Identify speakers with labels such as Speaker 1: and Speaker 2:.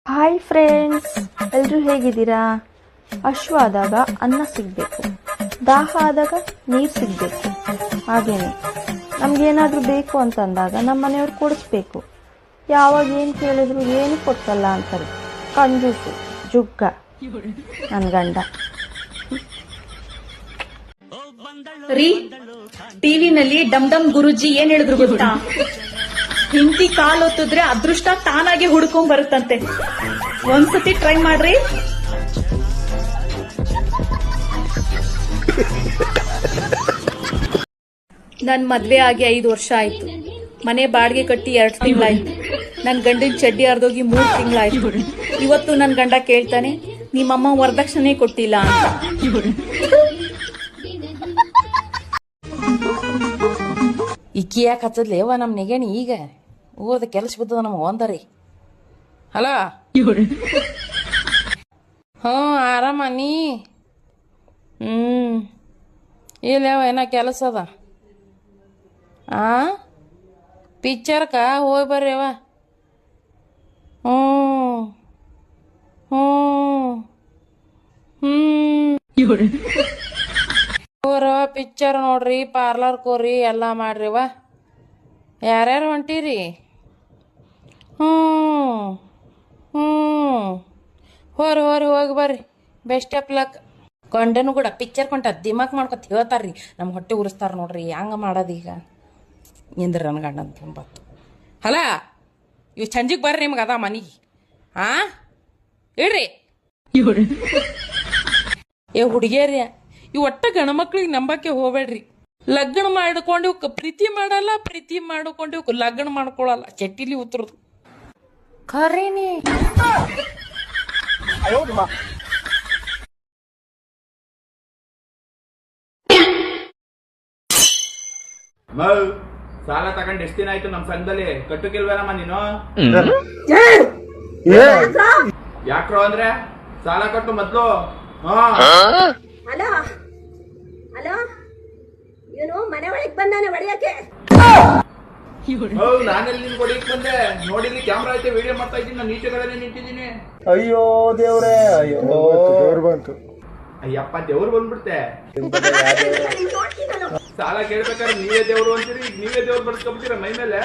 Speaker 1: Hi friends, ಎಲ್ಲರೂ ಹೇಗಿದ್ದೀರಾ? ಹಶ್ವಾದಾಗ ಅನ್ನ ಸಿಗಬೇಕು, ದಾಹ ಆದಾಗ ನೀರು ಸಿಗಬೇಕು. ಹಾಗೇನೆ ನಮಗೇನಾದರೂ ಬೇಕು ಅಂತಂದಾಗ ನಮ್ಮ ಮನೆಯವ್ರು ಕೊಡಿಸ್ಬೇಕು. ಯಾವಾಗ ಏನು ಕೇಳಿದ್ರು ಏನು ಕೊಡ್ಸಲ್ಲ ಅಂತಾರೆ. ಕಂಜೂಸು ಜುಗ್ಗ ನನ್ನ ಗಂಡ.
Speaker 2: ರೀ, ಟಿವಿನಲ್ಲಿ ಡಮ್ ಡಮ್ ಗುರುಜಿ ಏನ್ ಹೇಳಿದ್ರು ಗೊತ್ತಾ? ಹಿಂದಿ ಕಾಲ್ ಒತ್ತಿದ್ರೆ ಅದೃಷ್ಟ ತಾನಾಗೆ ಹುಡ್ಕೊಂಡ್ ಬರುತ್ತಂತೆ. ಒಂದ್ಸತಿ ಟ್ರೈ ಮಾಡ್ರಿ. ನನ್ ಮದ್ವೆ ಆಗಿ 5 ವರ್ಷ ಆಯ್ತು. ಮನೆ ಬಾಡಿಗೆ ಕಟ್ಟಿ 2 ತಿಂಗಳಾಯ್ತು. ನನ್ ಗಂಡಿನ ಚಡ್ಡಿ ಹರಿದೋಗಿ 3 ತಿಂಗಳಾಯ್ತು. ಇವತ್ತು ನನ್ ಗಂಡ ಕೇಳ್ತಾನೆ, ನಿಮ್ಮಮ್ಮ ವರದಕ್ಷಿಣೆ ಕೊಟ್ಟಿಲ್ಲ ಅಂತ.
Speaker 3: ಇಕ್ಕಿ ಯಾಕೆ ಹಚ್ಚದ್ಲಿ ಯವ್ವ ನಮ್ಮ ನೆಗಣಿ? ಈಗ ಓದ ಕೆಲಸ ಬಿದ್ದದ ನಮಗೆ ಒಂದರಿ. ಹಲೋ, ಹ್ಞೂ ಆರಾಮ ನೀ? ಇಲ್ಲ ಯಾವ ಏನೋ ಕೆಲಸ ಅದ. ಪಿಕ್ಚರ್ಕ ಹೋಗಿ ಬರ್ರಿ ಅವ. ಹ್ಞೂ ಹ್ಞೂ ಹೋರವ ಪಿಕ್ಚರ್ ನೋಡ್ರಿ, ಪಾರ್ಲರ್ಗೆ ಹೋರಿ, ಎಲ್ಲ ಮಾಡ್ರಿವ. ಯಾರ್ಯಾರು ಹೊಂಟೀರಿ? ಹೋರಿ ಹೋಗಿ ಬರ್ರಿ. Best of luck. ಕೊಂಡನು ಕೂಡ ಪಿಕ್ಚರ್ ಕೊಂಟ ದಿಮಾಕ್ ಮಾಡ್ಕೊತ ಹೇಳ್ತಾರ್ರಿ. ನಮ್ಮ ಹೊಟ್ಟೆ ಉರಿಸ್ತಾರ ನೋಡ್ರಿ. ಹಂಗೆ ಮಾಡೋದೀಗ ನಿಂದ್ರ ನನ್ನ ಗಂಡ ಅಂತ ಒಂಬತ್ತು. ಹಲೋ, ಇವು ಸಂಜಿಗೆ ಬರ್ರಿ, ನಿಮ್ಗೆ ಅದ ಮನೆಗೆ. ಇಡ್ರಿ ಏ ಹುಡುಗಿಯರಿ, ಇವು ಒಟ್ಟ ಗಣಮಕ್ಳಿಗೆ ನಂಬಕ್ಕೆ ಹೋಗ್ಬೇಡ್ರಿ. ಲಗ್ನ ಮಾಡ್ಕೊಂಡು ಇವಕ್ಕೆ ಪ್ರೀತಿ ಮಾಡಲ್ಲ, ಪ್ರೀತಿ ಮಾಡ್ಕೊಂಡು ಇವಕ್ಕೆ ಲಗ್ನ ಮಾಡ್ಕೊಳಲ್ಲ. ಚಟ್ಟಿಲಿ ಉತ್ತರದು ಖರೇನಿ.
Speaker 4: ಸಾಲ ತಗೊಂಡ್ ಎಷ್ಟ್ ದಿನ ಆಯ್ತು? ನಮ್ ಸಂಘದಲ್ಲಿ ಕಟ್ಟುಕಿಲ್ವೇನಮ್ಮ ನೀನು? ಯಾಕ್ರೋ ಅಂದ್ರೆ ಸಾಲ ಕಟ್ಟು ಮೊದ್ಲು.
Speaker 5: ಹಲೋ ಹಲೋ, ಇವನು ಮನೆ ಒಳಗ್ ಬಂದಾನೆ ಹೊಡಿಯಕ್ಕೆ.
Speaker 4: ನಾನೆಲ್ಲಿ ನಿನ್ ಕೊಡಿಕ್ ಬಂದೆ? ನೋಡಿಲಿ ಕ್ಯಾಮ್ರಾ ಐತೆ, ವಿಡಿಯೋ ಮಾಡ್ತಾ ಇದ್ದೀನಿ. ನಾನು ಈಚೆ ಕಡೆ ನಿಂತಿದ್ದೀನಿ.
Speaker 6: ಅಯ್ಯೋ ದೇವ್ರೆ, ಅಯ್ಯೋ ದೇವ್ರು ಬಂತು.
Speaker 4: ಅಯ್ಯಪ್ಪ, ದೇವ್ರು ಬಂದ್ಬಿಡ್ತೆ. ಸಾಲ ಕೇಳ್ಬೇಕಾದ್ರೆ ನೀವೇ ದೇವ್ರು ಅಂತೀರಿ, ಈಗ ನೀವೇ ದೇವ್ರು ಬರ್ಸ್ಕೊಂಡ್ಬಿಡ್ತೀರ ಮೈ ಮೇಲೆ.